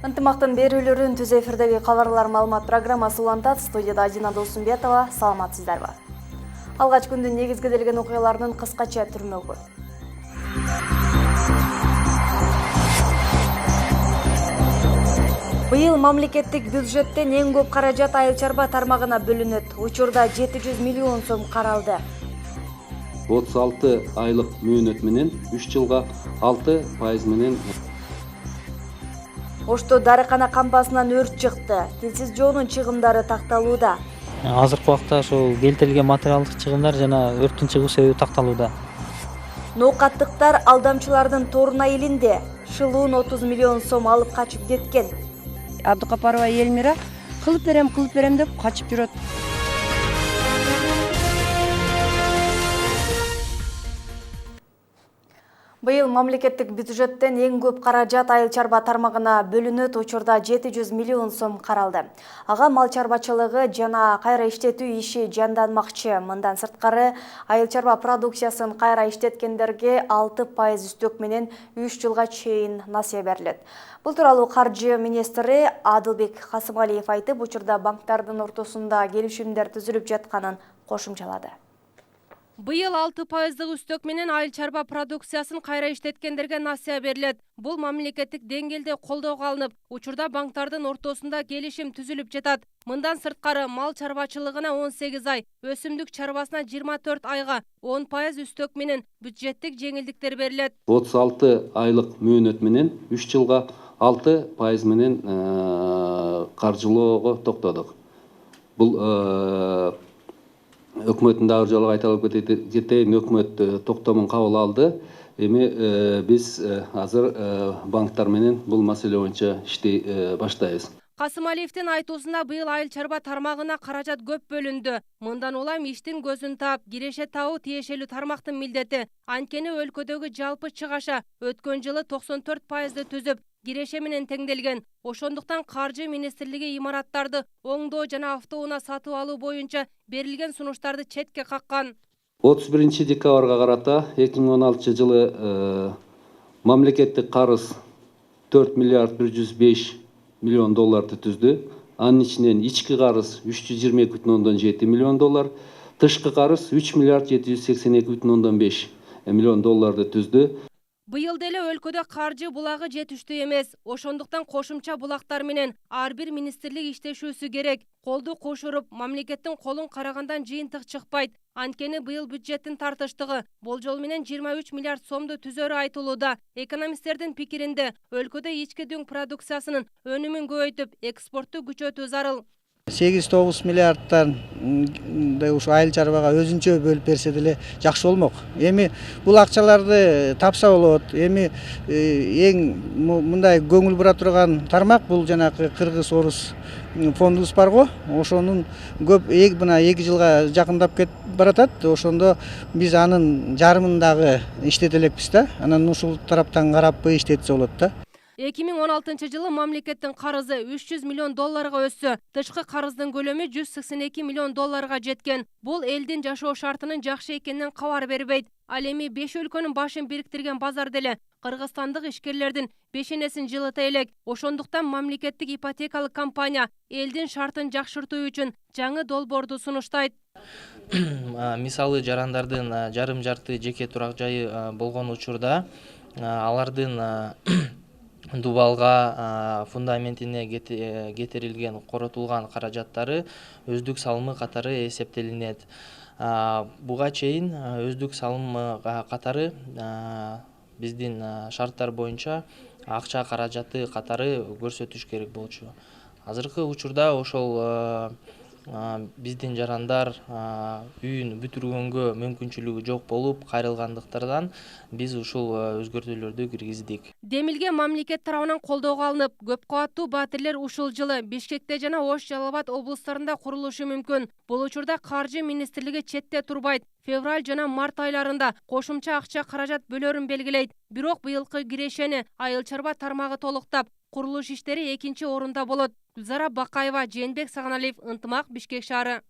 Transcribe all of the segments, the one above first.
Ынтымақтың берүүлөрүн түз эфирдеги кабарлар маалымат программасы улантат. Студияда Адина Досумбетова. Саламатсыздарбы. Алгач күндүн негизгиделген окуяларынын кыскача түрмөгү. Быйыл мамлекеттик бюджеттен эң көп каражат айыл чарба тармагына бөлүнөт. Учурда 700 миллион сом каралды. 36 айлык мөөнөт менен 3 жылга 6% менен. Ошто дарыкана кампасынан өрт чыкты. Тилсиз жоонун чыгымдары такталууда. Азыркы убакта ошол келтирилген материалдык чыгымдар жана өрттүн чыгуу себеби такталууда. Ноокаттыктар алдамчылардын торуна илинди. Шылуун 30 миллион сом алып качып кеткен. Абдыкапарова Элмира кылып берем деп качып жүрөт. Быйыл мамлекеттик бюджеттен эң көп каражат айыл чарба тармагына бөлүнөт. Учурда 700 миллион сом каралды. Ага мал чарбачылыгы жана кайра иштетүү иши жанданмакчы. Мындан сырткары айыл чарба продукциясын кайра иштеткендерге 6% үстөк менен 3 жылга чейин насыя берилет. Бул тууралуу каржы министри Адылбек Касымгалиев айтып, учурда банктардын ортосунда келишимдер түзүлүп жатканын кошумчалады. Быйыл 6% үстөк менен айыл чарба продукциясын кайра иштеткендерге насыя берилет. Бул мамлекеттик деңгээлде колдоого алынып, учурда банктардын ортосунда келишим түзүлүп жатат. Мындан сырткары мал чарбачылыгына 18 ай, өсүмдүк чарбасына 24 айга 10% үстөк менен бюджеттик жеңилдиктер берилет. 36 айлык мөөнөт менен 3 жылга 6% менен каржылоого токтодук. Бул өкмөттүн дагы жолу кайталап кетейин, өкмөт токтомун кабыл алды. Эми биз азыр банктар менен бул маселе боюнча иштей баштайбыз. Касымалиевдин айтуусунда быйыл айыл чарба тармагына каражат көп бөлүндү. Мындан улам иштин көзүн таап, киреше табуу тиешелүү тармактын милдети. Анткени өлкөдөгү жалпы чыгаша өткөн жылы 94% түзүп, киреше менен теңделген. Ошондуктан каржы министрлиги имараттарды оңдоо жана автоунаа сатып алуу боюнча берилген сунуштарды четке каккан. 31 декабрга карата 2016 жылы мамлекеттик карыз 4 миллиард 105 миллион долларды түздү. Анын ичинен ички карыз 322,7 миллион доллар, тышкы карыз 3 миллиард 782,5 миллион долларды түздү. Быйыл деле өлкөдө каржы булагы жетиштүү эмес. Ошондуктан кошумча булактар менен ар бир министрлик иштешүүсү керек. Колду кошуруп, мамлекеттин колун карагандан жыйынтык чыкпайт. Анткени быйыл бюджеттин тартыштыгы болжол менен 23 миллиард сомду түзөрү айтылууда. Экономисттердин пикиринде өлкөдө ички дүң продукциясынын өнүмүн көбөйтүп, экспортту күчөтүү зарыл. 8-9 миллиардтан ушу айыл чарбага өзүнчө бөлүп берсе деле жакшы болмок. Эми бул акчаларды тапса болот. Эми эң мындай көңүл бура турган тармак бул жанагы Кыргыз-Орус фондубуз барго. Ошонун көп мына 2 жылга жакындап кетип баратат. Ошондо биз анын жарымын дагы иштете элекпиз да. Анан ушул тараптан карап иштетсе болот да. 2016 жылы мамлекеттин карызы 300 миллион долларга өссө, тышкы карыздын көлөмү 182 миллион долларга жеткен. Бул элдин жашоо шартынын жакшы экенинен кабар бербейт. Ал эми 5 өлкөнүн башын бириктирген базар деле кыргызстандык ишкерлердин бешенесин жылыта элек. Ошондуктан мамлекеттик ипотекалык компания элдин шартын жакшыртуу үчүн жаңы долбоорду сунуштайт. Мисалы жарандардын жарым жарты жеке турак жайы болгон учурда алардын дубалга фундаментине кетирилген коротулган каражаттары өздүк салымы катары эсептелинет. Буга чейин өздүк салымы катары биздин шарттар боюнча акча каражаты катары көрсөтүш керек болчу. Азыркы учурда ошол биздин жарандар үйүн бүтүргөнгө мүмкүнчүлүгү жок болуп кайрылгандыктардан биз ушул өзгөртүүлөрдү киргиздик. Демилге мамлекет тарабынан колдоого алынып, көп кабаттуу батирлер ушул жылы Бишкекте жана Ош-Жалал Абад облустарында курулушу мүмкүн. Бул учурда каржы министрлиги четте турбайт. Февраль жана март айларында кошумча акча каражат бөлөрүн белгилейт. Бирок быйылкы кирешени айыл чарба тармагы толуктап, курулуш иштери 2-чи орунда болот. Гүлзара Бакаева, Жээнбек Сагыналиев, Ынтымак, Бишкек шаары.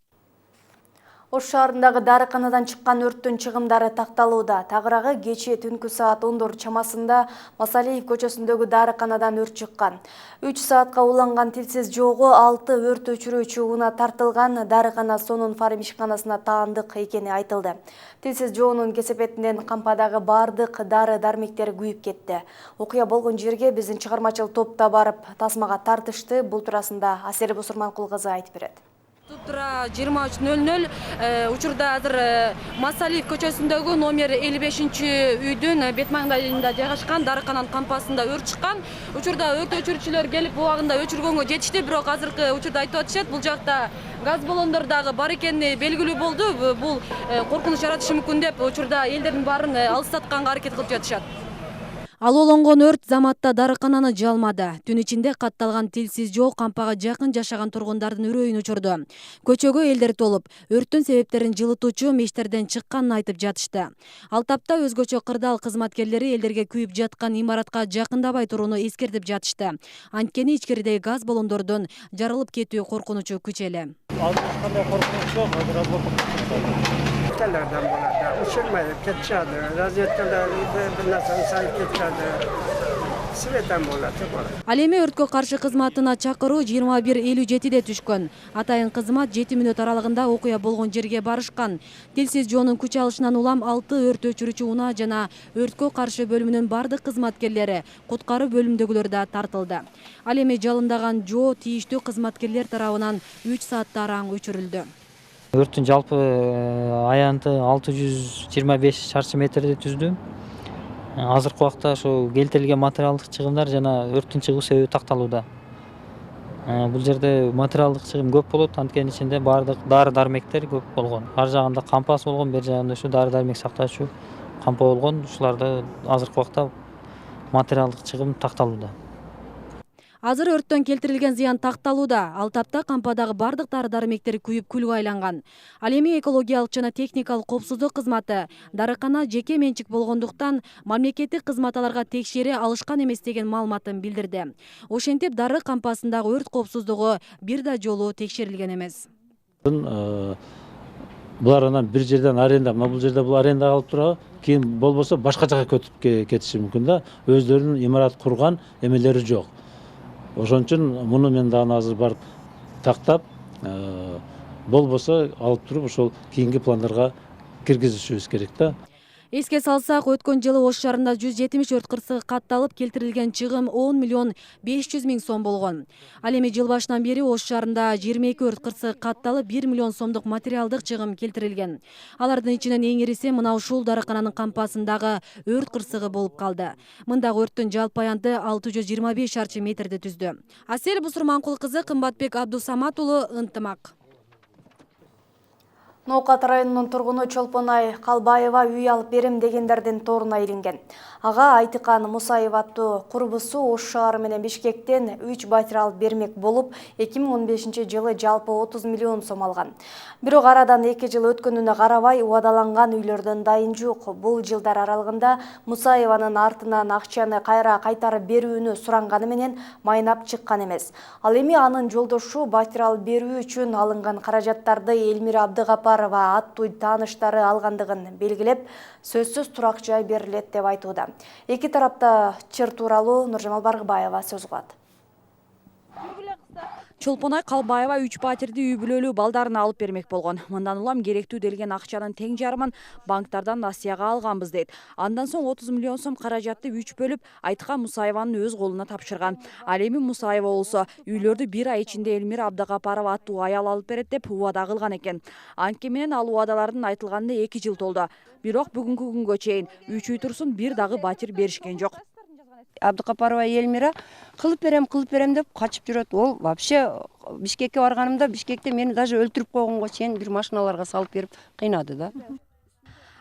Ош шаарындагы дарыканадан чыккан өрттүн чыгымдары такталууда. Тагыраагы кечээ түнкү саат 14 чамасында Масалиев көчөсүндөгү дарыканадан өрт чыккан. 3 саатка уланган тилсиз жоого 6 өрт өчүрүүчү унаа тартылган. Дарыкана сонун фарм ишканасына таандык экени айтылды. Тилсиз жоонун кесепетинен кампадагы бардык дары дармектер күйүп кетти. Окуя болгон жерге биздин чыгармачыл топ да барып тасмага тартышты. Бул туурасында Асель Бусурманкул кызы айтып берет. Тура 23:00 учурда азыр Масалиев көчөсүндөгү номер 55-үйдүн бет маңдайында жайгашкан дарыкананын кампасында өрт чыккан. Учурда өрт өчүрүүчүлөр келип убагында өчүргөнгө жетишти, бирок азыркы учурда айтып атышат, бул жакта газ баллондор дагы бар экени белгилүү болду. Бул коркунуч жаратышы мүмкүн деп учурда элдердин баарын алыстатканга аракет кылып жатышат. Ал олонгон өрт заматта дарыкананы жалмады. Түн ичинде катталган тилсиз жоо кампага жакын жашаган тургундардын үрөйүн учурду. Көчөгө элдер толуп, өрттүн себептерин жылытуучу мештерден чыкканын айтып жатышты. Ал тапта өзгөчө кырдаал кызматкерлери элдерге күйүп жаткан имаратка жакындабай турууну эскертип жатышты. Анткени ичкеридеги газ баллондордун жарылып кетүү коркунучу күчеле. Кандай коркунуч жок, азыр Ülkelerden burada uçurmayıp geçişadı, raziyetkeler bir narsani sayıp geçişadı, Sveten болады. Ал эми өрткө каршы кызматына чакыруу 21:57-де түшкөн. Атайын кызмат 7 мүнөт аралыгында окуя болгон жерге барышкан. Тилсиз жоонун күч алышынан улам 6 өрт өчүрүүчү унаа жана өрткө каршы бөлүмүнүн бардык кызматкерлери, куткаруу бөлүмдөгүлөр да тартылды. Ал эми жалындаган жоо тийиштүү кызматкерлер тарабынан 3 сааттар аң өчүрүлдү. Өрттүн жалпы аянты 625 шарчы метрди түздү. Азыркы убакта ошо келтирилген материалдык чыгымдар жана өрттүн чыгуу себеби такталууда. Бул жерде материалдык чыгым көп болот, анткени ичинде бардык дары дармектер көп болгон. Ар жагында кампасы болгон, бер жагында ушу дары дармек сактаучу кампа болгон. Ушуларды азыркы убакта материалдык чыгым такталууда. Азыр өрттөн келтирилген зыян такталууда. Ал тапта кампадагы бардык дары дармектер күйүп күлгө айланган. Ал эми экологиялык жана техникалык коопсуздук кызматы дарыкана жеке менчик болгондуктан мамлекеттик кызмат аларга текшере алышкан эмес деген маалыматын билдирди. Ошентип дары кампасындагы өрт коопсуздугу бир да жолу текшерилген эмес. Булар анан бир жерден аренда, бул жерде бул аренда алып турабы, кийин болбосо башка жака көтүп кетиши мүмкүн да. Өздөрүнүн имарат курган эмелери жок. Ошон үчүн муну мен дагы азыр барып тактап, болбосо алып туруп ошол кийинки пландарга киргизишибиз керек да. Эске салсак, өткөн жылы Ош шаарында 170 өрт кырсыгы катталып, келтирилген чыгым 10 миллион 500 миң сом болгон. Ал эми жыл башынан бери Ош шаарында 22 өрт кырсыгы катталып, 1 миллион сомдук материалдык чыгым келтирилген. Алардын ичинен эң ириси мына ушул дарыкананын кампасындагы өрт кырсыгы болуп калды. Мындагы өрттүн жалпы аянты 625 шарчы метрди түздү. Асель Бусурманкул кызы, Кымбатбек Абдусамат уулу, Ынтымак. Ноокат районунун тургуну Чолпонай Калбаева үй алып берем дегендердин торуна илинген. Ага Айтыкан Мусаев аттуу курбусу Ош шаары менен Бишкектен 3 батир алып бермек болуп, 2015 жылы жалпы 30 миллион сом алган. Бирок арадан 2 жыл өткөнүнө карабай убадаланган үйлөрдөн дайын жок. Бул жылдар аралыгында Мусаеванын артынан акчаны кайра кайтарып берүүнү суранганы менен майнап чыккан эмес. Ал эми анын жолдошу батир алып берүү үчүн алынган каражаттарды Элмира Абдыгапарова аттуу тааныштары алгандыгын белгилеп, сөзсүз турак жай берилет деп айтууда. Эки тарапта чыр тууралуу Нуржамал Баргыбаева сөз кылат. Чолпонай Калбаева 3 батирди үй бүлөлүү балдарына алып бермек болгон. Мындан улам керектүү делген акчанын тең жарымын банктардан насыяга алганбыз дейт. Андан соң 30 миллион сом каражатты 3 бөлүп Айтыкан Мусаеванын өз колуна тапшырган. Ал эми Мусаева болсо үйлөрдү 1 ай ичинде Элмира Абдыгапарова аттуу аял алып берет деп убада кылган экен. Анткени менен ал убадалардын айтылганына 2 жыл толду. Бирок бүгүнкү күнгө чейин 3 үй турсун бир дагы батир беришкен жок. Абдыкапарова Элмира кылып берем деп качып жүрөт. Ол вообще Бишкекке барганымда Бишкекте мени даже өлтүрүп койгонго чейин бир машиналарга салып берип кыйнады да.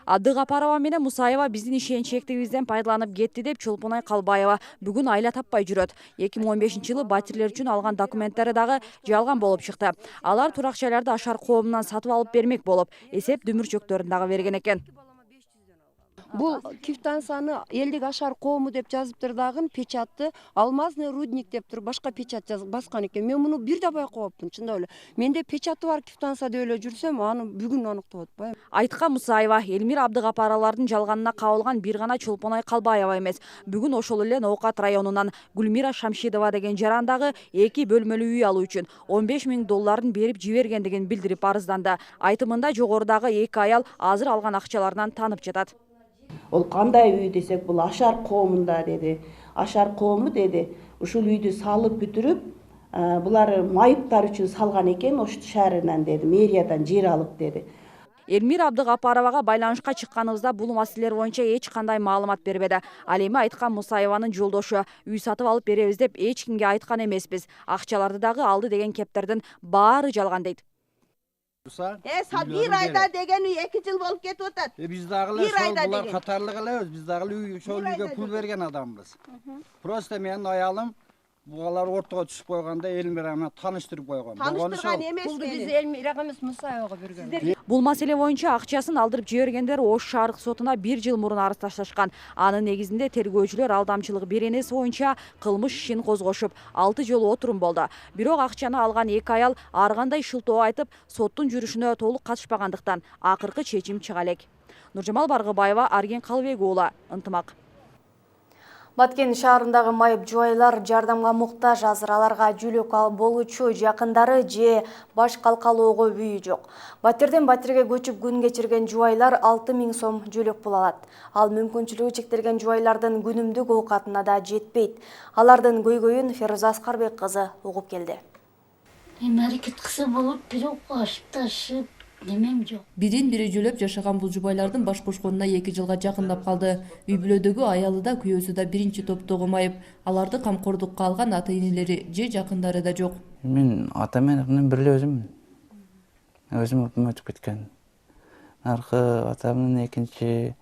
Абдыгапарова менен Мусаева биздин ишеничтүүлүгүбүздөн пайдаланып кетти деп Чолпонай Калбаева бүгүн айла таппай жүрөт. 2015 жылы батирлер үчүн алган документтери дагы жалган болуп чыкты. Алар турак жайларды Ашар коомунан сатып алып бермек болуп, эсеп дүмүрчөктөрүн дагы берген экен. Бул Кифтансаны элдик ашар коому деп жазыптыр дагы, печатты алмазный рудник деп туруп башка печат баскан экен. Мен муну бир да байкабапмын, чындап эле. Менде печаты бар Кифтанса деп эле жүрсөм, аны бүгүн аныктап атпайм. Айткан Мусаева Элмира Абдыгапаралардын жалганына кабылган бир гана Чолпонай Калбаева эмес. Бүгүн ошол эле Ноокат районунан Гүлмира Шамшидова деген жарандагы 2 бөлмөлүү үй алуу үчүн $15.000 берип жибергендигин билдирип арызданды. Айтымында жогорудагы 2 аял азыр алган акчаларынан танып жатат. Ол кандай үй десек, бул ашар коомунда деди. Ашар коому деди. Ушул үйдү салып бүтүрүп, булар майыптар үчүн салган экен, Ош шаарынан деди, мэриядан жер алып деди. Элмира Абдыгапаровага байланышка чыкканыбызда бул маселелер боюнча эч кандай маалымат бербеди. Ал эми Айткан Мусаеванын жолдошу үй сатып алып беребиз деп эч кимге айткан эмеспиз. Акчаларды дагы алды деген кептердин баары жалган дейт. Бир айда деген үй 2 жыл болуп кетип атат. Биз дагы булар катарлык элебиз. Биз дагы үй ошол үйгө пул берген адамбыз. Просто менин аялым бугалар ортого түшүп койгондо Элмира менен тааныштырып койгон. Тааныштырган эмес, Бул биз Элмирага эмес Мусаевага берген. Бул маселе боюнча акчасын алдырып жибергендер Ош шаардык сотуна 1 жыл мурун арыз ташташкан. Анын негизинде тергөөчүлөр алдамчылык беренеси боюнча кылмыш ишин козгошуп, 6 жолу отурум болду. Бирок акчаны алган 2 аял ар кандай шылтоо айтып, соттун жүрүшүнө толук катышпагандыктан акыркы чечим чыга элек. Нуржамал Баргыбаева, Арген Калыбек уулу, Ынтымак. Баткен шаарындагы майып жубайлар жардамга муктаж, азыр аларга жүлөк болуучу жакындары же баш калкалоого бүйү жок. Батирден батирге көчүп күн кечирген жубайлар 6.000 сом жүлөк пул алат. Ал мүмкүнчүлүгү чектелген жубайлардын күнүмдүк оокатына да жетпейт. Алардын көйгөйүн Феруза Аскарбек кызы угуп келди. Аракет кылса болуп, бирок ашып ташып немем жок. Бирин-бири жөлөп жашаган бул жубайлардын баш кошконуна 2 жылга жакындап калды. Үй бүлөдөгү аялы да күйөөсү да биринчи топтогу майып. Аларды камкордукка алган ата-энелери же жакындары да жок. Мен ата менен бирге өзүммүн. Өзүм өтүп кеткен. Аркы атамдын экинчи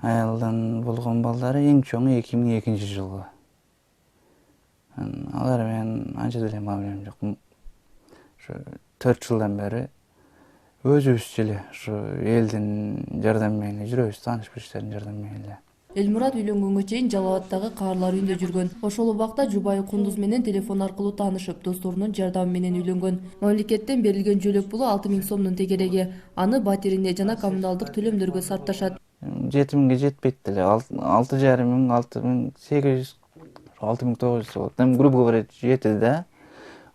аялдан болгон балдары эң чоңу 2002 жылы. Алар менен анча деле мамилем жок. 4 жылдан бери өзүбүзчө эле ушу элдин жардамы менен жүрөбүз, тааныш билиштердин жардамы менен. Элмурат үйлөнгөнгө чейин Жалал абаддагы каарлар үйүндө жүргөн. Ошол убакта жубайы Кундуз менен телефон аркылуу таанышып, досторунун жардамы менен үйлөнгөн. Мамлекеттен берилген жөлөк пулу 6.000 сомдун тегереги. Аны батирине жана коммуналдык төлөмдөргө сарпташат. 7.000 жетпейт деле. 6.500, 6.800, 6.900 болот. Грубо говоря, жетти да.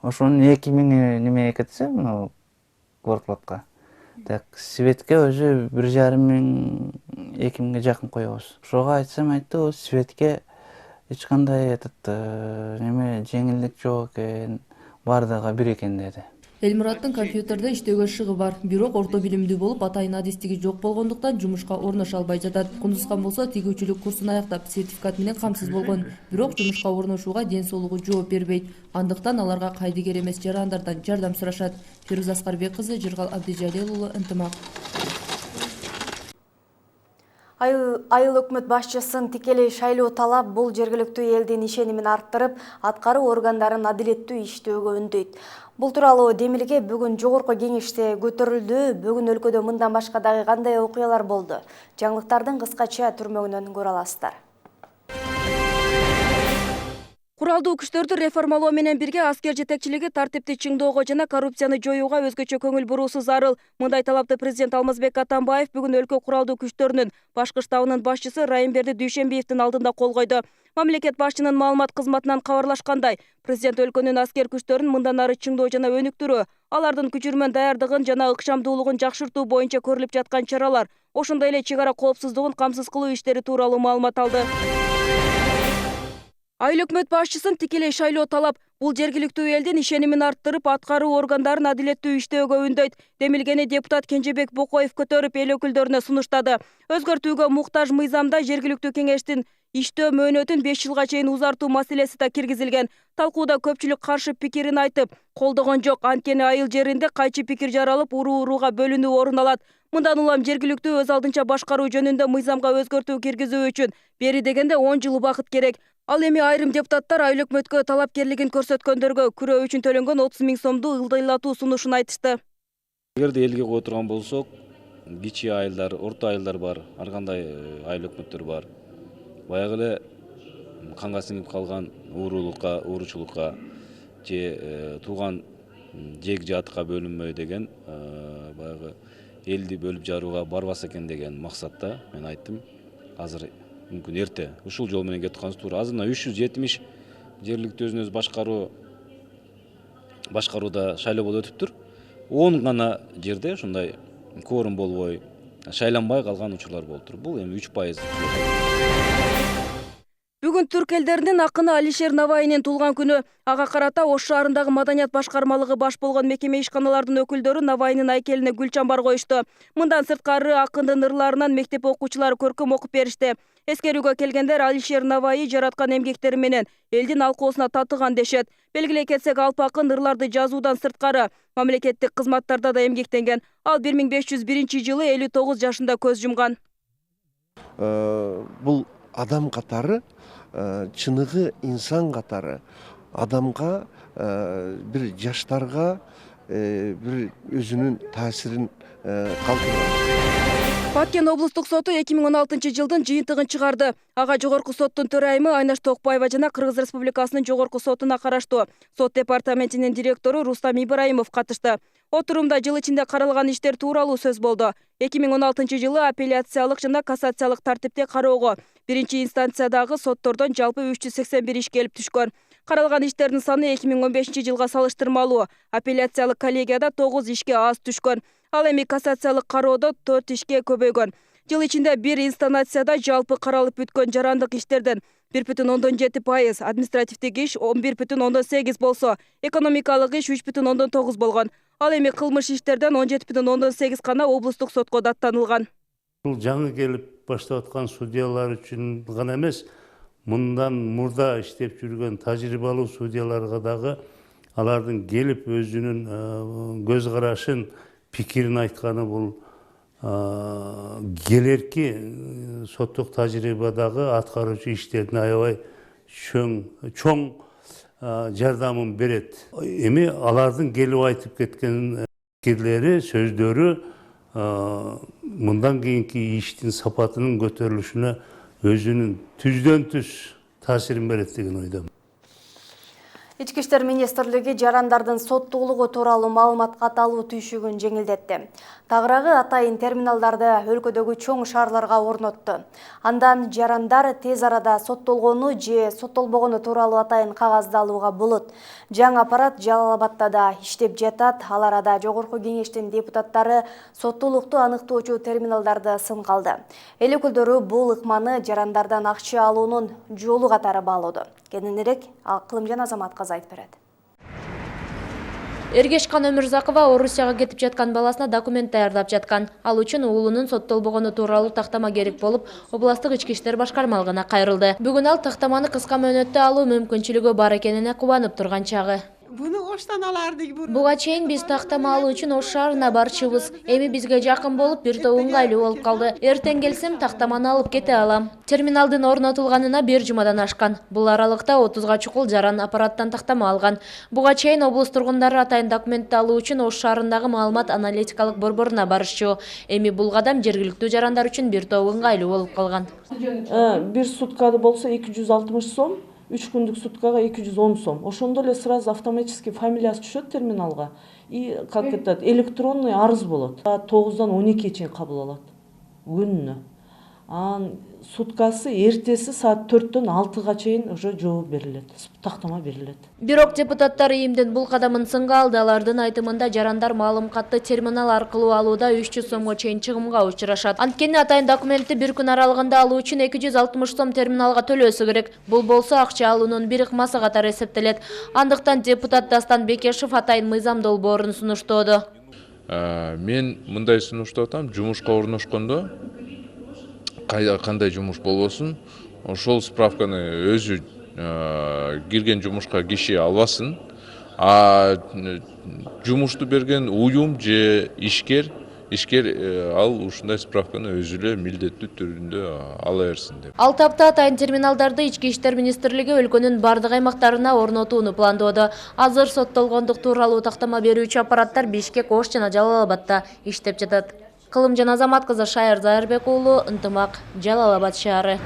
Ошонун 2.000 неме кетсе, мына квартплатка. Так, светке өзү 1.500, 2.000 жакын коебуз. Ошого айтсам айтты, светке эч кандай неме жеңилдик жок экен, бардыгы бир экен деди. Элмураттын компьютерде иштөөгө шыгы бар, бирок орто билимдүү болуп, атайын адистиги жок болгондуктан жумушка орношо албай жатат. Кундузхан болсо тигүүчүлүк курсун аяктап, сертификат менен камсыз болгон, бирок жумушка орношууга ден соолугу жооп бербейт. Андыктан аларга кайдыгер эмес жарандардан жардам сурашат. Феруза Аскарбек кызы, Жыргал Абдижалил уулу, Ынтымак. Айыл өкмөт башчысын тикелей шайлоо талап бул жергиликтүү элдин ишенимин арттырып, аткаруу органдарын адилеттүү иштөөгө үндөйт. Бул тууралуу Демилге бүгүн жогорку кеңеште көтөрүлдү. Бүгүн өлкөдө мындан башка дагы кандай окуялар болду? Жаңылыктардын кыскача түрмөгүнөн көрө аласыздар. Куралдуу күчтөрдү реформалоо менен бирге аскер жетекчилиги тартипти чыңдоого жана коррупцияны жоюуга өзгөчө көңүл буруусу зарыл. Мындай талапты президент Алмазбек Атамбаев бүгүн өлкө куралдуу күчтөрүнүн башкы штабынын башчысы Райымберди Дүйшенбиевдин алдында кол койду. Мамлекет башчынын маалымат кызматынан кабарлашкандай, президент өлкөнүн аскер күчтөрүн мындан ары чыңдоо жана өнүктүрүү, алардын күчүрмөн даярдыгын жана ыкчамдуулугун жакшыртуу боюнча көрүлүп жаткан чаралар, ошондой эле чек ара коопсуздугун камсыз кылуу иштери тууралуу маалымат алды. Айыл өкмөт башчысын тикелей шайлоо талап бул жергиликтүү элдин ишенимин арттырып, аткаруу органдарын адилеттүү иштөөгө үндөйт. Демилгени депутат Кенжебек Бокоев көтөрүп эл өкүлдөрүнө сунуштады. Өзгөртүүгө муктаж мыйзамда жергиликтүү кеңештин иштөө мөөнөтүн 5 жылга чейин узартуу маселеси да киргизилген. Талкууда көпчүлүк каршы пикирин айтып, колдогон жок. Анткени айыл жеринде кайчы пикир жаралып, уруу-урууга бөлүнүү орун алат. Мындан улам жергиликтүү өз алдынча башкаруу жөнүндө мыйзамга өзгөртүү киргизүү үчүн бери дегенде 10 жыл убакыт керек. Ал эми айрым депутаттар айыл өкмөткө талапкерлигин көрсөткөндөргө күрөө үчүн төлөнгөн 30.000 сомду ылдыйлатуу сунушун айтышты. Эгерде элге кое турган болсок, кичи айылдар, орто айылдар бар, ар кандай айыл өкмөттөр бар. Баягы эле канга сиңип калган ууручулукка же тууган жег жатка бөлүнмөй деген баягы элди бөлүп жарууга барбаса экен деген максатта мен айттым. Азыр мүмкүн эрте ушул жол менен кетип атканыбыз туура. Азыр мына 370 жергиликтүү өзүн өзү башкарууда шайлоо болуп өтүптүр. 10 гана жерде ушундай кворум болбой, шайланбай калган учурлар болуптур. Бул эми 3%. Бүгүн түрк элдеринин акыны Алишер Наваинин туулган күнү. Ага карата Ош шаарындагы маданият башкармалыгы баш болгон мекеме ишканалардын өкүлдөрү Наваинин айкелине гүл чамбар коюшту. Мындан сырткары акындын ырларынан мектеп окуучулары көркөм окуп беришти. Эскерүүгө келгендер Алишер Наваи жараткан эмгектери менен элдин алкоосуна татыган дешет. Белгилей кетсек, алп акын ырларды жазуудан сырткары мамлекеттик кызматтарда да эмгектенген. Ал 1501-жылы 59 жашында көз жумган. Бул адам катары, чыныгы инсан катары адамга, бир жаштарга бир өзүнүн таасирин калтырган. Баткен облустук соту 2016 жылдын жыйынтыгын чыгарды. Ага жогорку соттун төрайымы Айнаш Токпаева жана Кыргыз Республикасынын жогорку сотуна караштуу сот департаментинин директору Рустам Ибраимов катышты. Отурумда жыл ичинде каралган иштер тууралуу сөз болду. 2016 жылы апелляциялык жана кассациялык тартипте кароого биринчи инстанциядагы соттордон жалпы 381 иш келип түшкөн. Каралган иштердин саны 2015 жылга салыштырмалуу апелляциялык коллегияда 9 ишке аз түшкөн. Ал эми кассациялык кароодо 4 ишке көбөйгөн. Жыл ичинде бир инстанцияда жалпы каралып бүткөн жарандык иштерден 1,7%, административдик иш 11,8 болсо, экономикалык иш 3,9 болгон. Ал эми кылмыш иштерден 17,8 гана облустук сотко даттанылган. Бул жаңы келип баштап аткан судьялар үчүн гана эмес, мындан мурда иштеп жүргөн тажрыйбалуу судьяларга дагы алардын келип өзүнүн көз карашын, пикирин айтканы бул келерки соттук тажрыйбадагы аткаруучу иштердин аябай чоң жардамын берет. Эми алардын келип айтып кеткен пикирлери, сөздөрү мындан кийинки иштин сапатынын көтөрүлүшүнө өзүнүн түздөн түз таасирин берет деген ойдомун. Ички иштер министрлиги жарандардын соттуулугу тууралуу маалымат каталуу түйшүгүн жеңилдетти. Тагыраагы атайын терминалдарды өлкөдөгү чоң шаарларга орнотту. Андан жарандар тез арада соттолгону же соттолбогону тууралуу атайын кагазды алууга болот. Жаңы аппарат Жалал Абадта да иштеп жатат. Ал арада жогорку кеңештин депутаттары соттуулукту аныктоочу терминалдарды сынга алды. Эл өкүлдөрү бул ыкманы жарандардан акча алуунун жолу катары баалоодо. Кененирээк Кылымжан Азамат айтып берет. Эргешкан Өмүрзакова Орусияга кетип жаткан баласына документ даярдап жаткан. Ал үчүн уулунун соттолбогону тууралуу тактама керек болуп, областык ички иштер башкармалыгына кайрылды. Бүгүн ал тактаманы кыска мөөнөттө алуу мүмкүнчүлүгү бар экенине кубанып турган чагы. Буну Оштан алардык. Буга чейин биз тактама алуу үчүн Ош шаарына барчыбыз. Эми бизге жакын болуп, бир топ ыңгайлуу болуп калды. Эртең келсем тактаманы алып кете алам. Терминалдын орнотулганына 1 жумадан ашкан. Бул аралыкта 30га чукул жаран аппараттан тактама алган. Буга чейин облус тургундары атайын документти алуу үчүн Ош шаарындагы маалымат аналитикалык борборуна барышчу. Эми бул кадам жергиликтүү жарандар үчүн бир топ ыңгайлуу болуп калган. Бир суткада болсо 260 сом. 3 күндүк суткага 210 сом. Ошондо эле сразу автоматически фамилиясы түшөт терминалга. И как это электронный арыз болот. 9-дан 12 чейин кабыл алат. Күнүнө. Суткасы эртеси саат 4-төн 6-га чейин уже жооп берилет. Тактама берилет. Бирок депутаттар ИИМдин бул кадамын сынга алды. Алардын айтымында жарандар маалым катты терминал аркылуу алууда 300 сомго чейин чыгымга учурашат. Анткени атайын документти бир күн аралыгында алуу үчүн 260 сом терминалга төлөөсү керек. Бул болсо акча алуунун бир ыкмасы катары эсептелет. Андыктан депутат Дастан Бекешев атайын мыйзам долбоорун сунуштоодо. Мен мындай сунуштап атам, жумушка орношкондо кандай жумуш болбосун, ошол справканы өзү кирген жумушка киши албасын, жумушту берген уюм же ишкер ал ушундай справканы өзү эле милдеттүү түрүндө ала берсин деп. Ал тапта атайын терминалдарды Ички иштер министрлиги өлкөнүн бардык аймактарына орнотууну пландоодо. Азыр соттолгондук тууралуу тактама берүүчү аппараттар Бишкек, Ош жана Жалал Абадта иштеп жатат. Кылымжан Азамат кызы Шайыр Зайырбек уулу, Ынтымак, Жалал Абад шаары.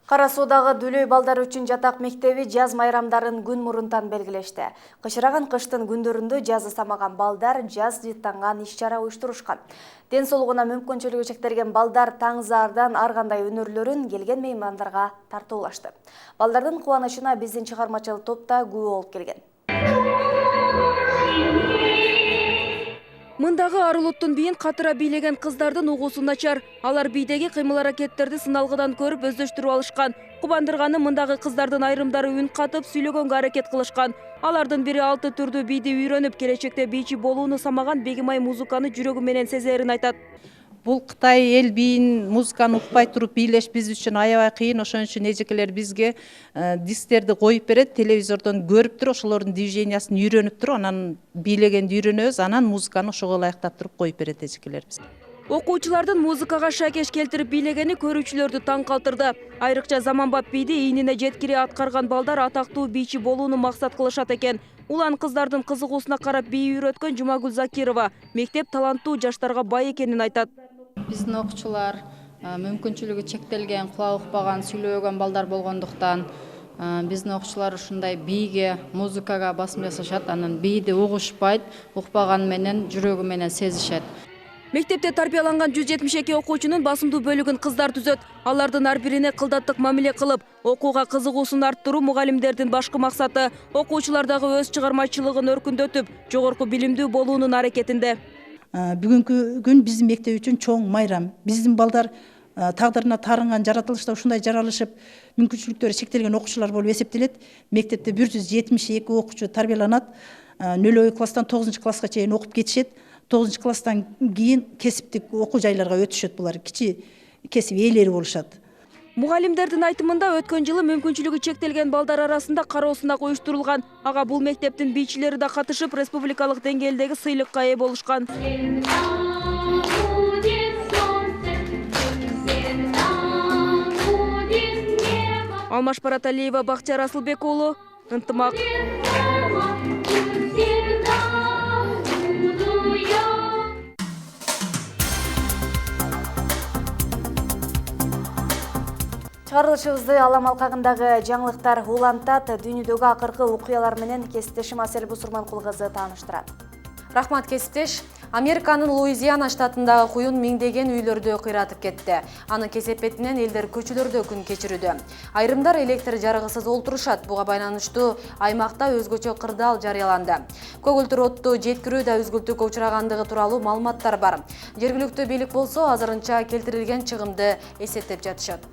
Кара Суудагы Дүлөй балдар үчүн жатак мектеби жаз майрамдарын күн мурунтан белгилешти. Кычыраган кыштын күндөрүндө жазы самаган балдар жаз жыттанган иш-чара уюштурушкан. Ден соолугуна мүмкүнчүлүгү чектелген балдар таң заардан ар кандай өнөрлөрүн келген меймандарга тартуулашты. Балдардын кубанычына биздин чыгармачыл топ да күбө болуп келген. Мындагы арулуттун бийин катыра бийлеген кыздардын угусу начар. Алар бийдеги кыймыл-аракеттерди сыналгыдан көрүп өздөштүрүп алышкан. Кубандырганы мындагы кыздардын айрымдары үн катып сүйлөгөнгө аракет кылышкан. Алардын бири 6 түрдүү бийди үйрөнүп, келечекте бийчи болууну самаган Бегимай музыканы жүрөгү менен сезерин айтат. Бул Кытай эл бийин музыканы укпай туруп бийлеш биз үчүн аябай кыйын. Ошон үчүн эжекелер бизге дистерди коюп берет, телевизордон көрүп туруп, ошолордун движениясын үйрөнүп туруп, анан бийлегенди үйрөнөбүз, анан музыканы ошого ылайыктап туруп коюп берет эжекелер биз. Окуучулардын музыкага шакеш келтирип бийлегени көрүүчүлөрдү таң калтырды. Айрыкча заманбап бийди ийнине жеткире аткарган балдар атактуу бийчи болууну максат кылышат экен. Улан кыздардын кызыгуусуна карап бий үйрөткөн Жумагүл Закирова мектеп таланттуу жаштарга бай экенин айтат. Биздин окуучулар мүмкүнчүлүгү чектелген, кула укпаган, сүйлөбөгөн балдар болгондуктан биздин окуучулар ушундай бийге, музыкага басым жасашат, анан бийди угушпайт, укпаган менен, жүрөгү менен сезишет. Мектепте тарбияланган 172 окуучунун басымдуу бөлүгүн кыздар түзөт. Алардын ар бирине кылдаттык мамиле кылып, окууга кызыгуусун арттыруу мугалимдердин башкы максаты. Окуучулар дагы өз чыгармачылыгын өркүндөтүп, жогорку билимдүү болуунун аракетинде. Бүгүнкү күн биздин мектеп үчүн чоң майрам. Биздин балдар тагдырына тарынган жаратылышта ушундай жаралышып, мүмкүнчүлүктөрү чектелген окуучулар болуп эсептелет. Мектепте 172 окуучу тарбияланат. 0 класстан 9 класска чейин окуп кетишет. 9 класстан кийин кесиптик окуу жайларга өтүшөт. Булар кичи кесип ээлери болушат. Мугалимдердин айтымында өткөн жылы мүмкүнчүлүгү чектелген балдар арасында кароо сынак уюштурулган. Ага бул мектептин бийчилери да катышып, республикалык деңгээлдеги сыйлыкка ээ болушкан. Алмаш Параталиева, Бакчар Асылбек уулу, Ынтымак. Чыгарылышыбызды Алам алкагындагы жаңылыктар улантат. Дүйнөдөгү акыркы окуялар менен кесиптешим Асель Бусурманкул кызы тааныштырат. Рахмат кесиптеш. Американын Луизиана штатындагы куюн миңдеген үйлөрдү кыйратып кетти. Анын кесепетинен элдер көчөлөрдө күн кечирүүдө. Айрымдар электр жарыгысыз олтурушат. Буга байланыштуу аймакта өзгөчө кырдаал жарыяланды. Көгүлтүр отту жеткирүү да үзгүлтүккө учурагандыгы тууралуу маалыматтар бар. Жергиликтүү бийлик болсо азырынча келтирилген чыгымды эсептеп жатышат.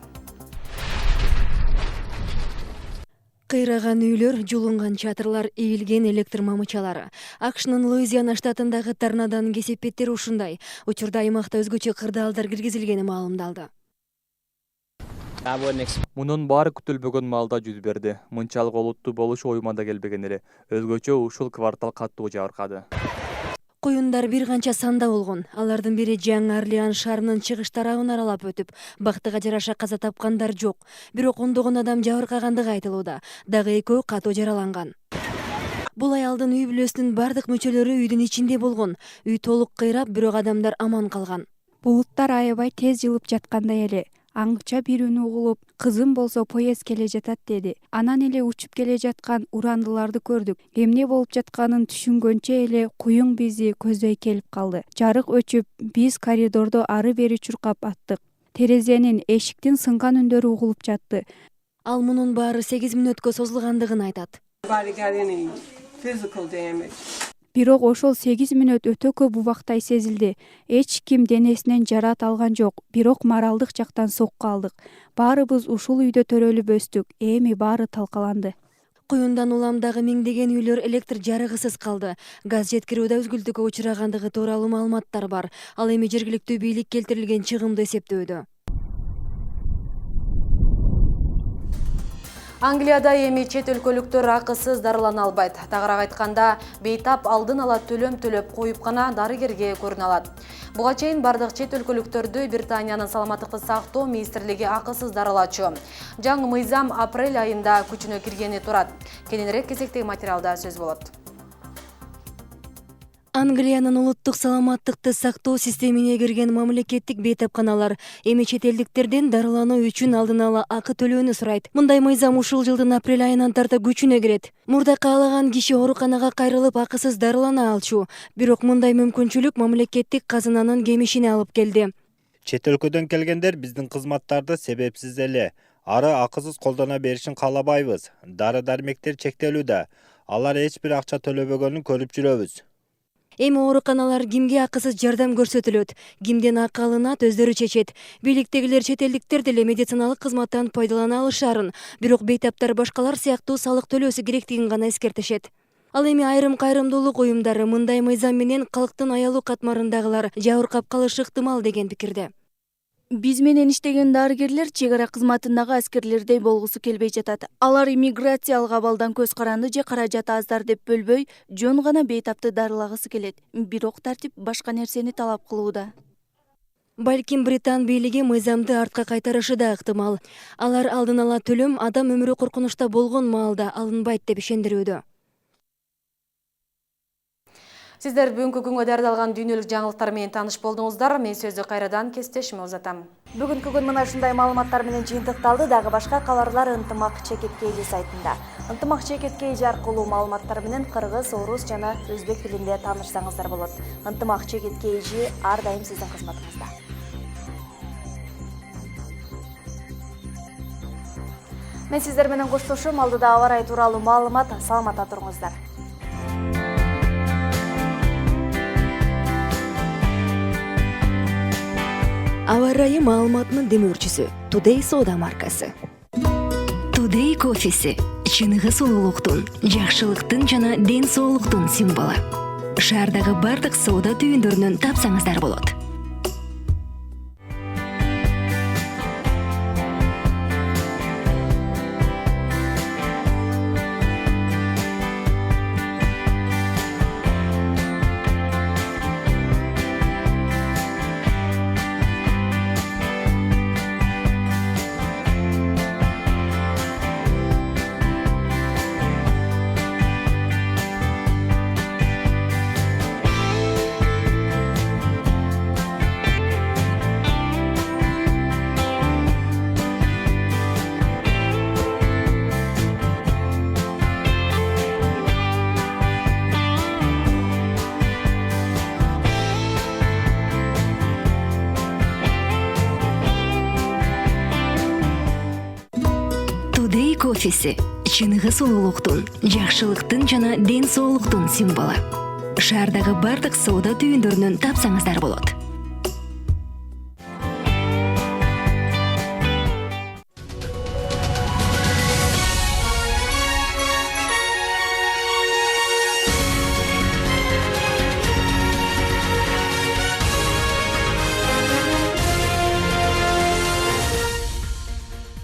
Кыйраган үйлөр, жулунган чатырлар, ийилген электр мамычалары. АКШнын Луизиана штатындагы торнадонун кесепеттери ушундай. Учурда аймакта өзгөчө кырдаалдар киргизилгени маалымдалды. Мунун баары күтүлбөгөн маалда жүз берди. Мынчалык олуттуу болушу оюма да келбеген эле. Өзгөчө ушул квартал каттуу жабыркады. Куюндар бир канча санда болгон. Алардын бири Жаңы Орлеан шаарынын чыгыш тарабын аралап өтүп, бактыга жараша каза тапкандар жок. Бирок ондогон адам жабыркагандыгы айтылууда. Дагы экөө катуу жараланган. Бул аялдын үй бүлөсүнүн бардык мүчөлөрү үйдүн ичинде болгон. Үй толук кыйрап, бирок адамдар аман калган. Булуттар аябай тез жылып жаткандай эле. Аңча бир үн угулуп, кызым болсо поезд келе жатат деди. Анан эле учуп келе жаткан урандыларды көрдүк. Эмне болуп жатканын түшүнгөнчө эле куюң бизди көздөй келип калды. Жарык өчүп, биз коридордо ары бери чуркап аттык. Терезенин, эшиктин сынган үндөрү угулуп жатты. Ал мунун баары 8 мүнөткө созулгандыгын айтат. Бирок ошол 8 мүнөт өтө көп убактай сезилди. Эч ким денесинен жарат алган жок, бирок моралдык жактан сокку алдык. Баарыбыз ушул үйдө төрөлүп өстүк. Эми баары талкаланды. Куюндан уламдагы миңдеген үйлөр электр жарыгысыз калды. Газ жеткирүүдө үзгүлтүккө учурагандыгы тууралуу маалыматтар бар. Ал эми жергиликтүү бийлик келтирилген чыгымды эсептөөдө. Англияда эми чет өлкөлүктөр акысыз дарылана албайт. Тагыраак айтканда, бейтап алдын ала төлөм төлөп коюп гана дарыгерге көрүнө алат. Буга чейин бардык чет өлкөлүктөрдү Британиянын саламаттыкты сактоо министрлиги акысыз дарылачу. Жаңы мыйзам апрель айында күчүнө киргени турат. Кененирээк кезектеги материалда сөз болот. Англиянын улуттук саламаттыкты сактоо системине кирген мамлекеттик бейтапканалар эми чет элдиктерден дарылануу үчүн алдын ала акы төлөөнү сурайт. Мындай мыйзам ушул жылдын апрель айынан тарта күчүнө кирет. Мурда каалаган киши ооруканага кайрылып акысыз дарылана алчу. Бирок мындай мүмкүнчүлүк мамлекеттик казынанын кемишине алып келди. Чет өлкөдөн келгендер биздин кызматтарды себепсиз эле ары акысыз колдоно беришин каалабайбыз. Дары-дармектер чектелүүдө. Алар эч бир акча төлөбөгөнүн көрүп жүрөбүз. Эми ооруканалар кимге акысыз жардам көрсөтүлөт, кимден акы алынат өздөрү чечет. Бийликтегилер чет элдиктер деле медициналык кызматтан пайдалана алышарын, бирок бейтаптар башкалар сыяктуу салык төлөөсү керектигин гана эскертишет. Ал эми айрым кайрымдуулук уюмдары мындай мыйзам менен калктын аялуу катмарындагылар жабыркап калышы ыктымал деген пикирде. Биз менен иштеген дарыгерлер чек ара кызматындагы аскерлердей болгусу келбей жатат. Алар иммиграциялык абалдан көз каранды же каражат аздар деп бөлбөй, жөн гана бейтапты дарылагысы келет. Бирок тартип башка нерсени талап кылууда. Балким Британ бийлиги мыйзамды артка кайтарышы да ыктымал. Алар алдын ала төлөм адам өмүрү коркунучта болгон маалда алынбайт деп ишендирүүдө. Сиздер бүгүнкү күнгө даярдалган дүйнөлүк жаңылыктар менен тааныш болдуңуздар. Мен сөздү кайрадан кестешиме узатам. Бүгүнкү күн мына ушундай маалыматтар менен жыйынтыкталды. Дагы башка кабарлар Ынтымак ЧКТ сайтында. Ынтымак ЧКТ аркылуу маалыматтар менен кыргыз, орус жана өзбек тилинде таанышсаңыздар болот. Ынтымак ЧКТ ар дайым сиздин кызматыңызда. Мен сиздер менен коштошом. Алдыда аба ырайы тууралуу маалымат. Саламатта туруңуздар. Аба ырайы маалыматынын демөөрчүсү Today соода маркасы. Today кофеси чыныгы сулуулуктун, жакшылыктын жана ден соолуктун символу. Шаардагы бардык соода түйүндөрүнөн тапсаңыздар болот. Today кофеси чыныгы сулуулуктун, жакшылыктын жана ден соолуктун символу. Шаардагы бардык соода түйүндөрүнөн тапсаңыздар болот.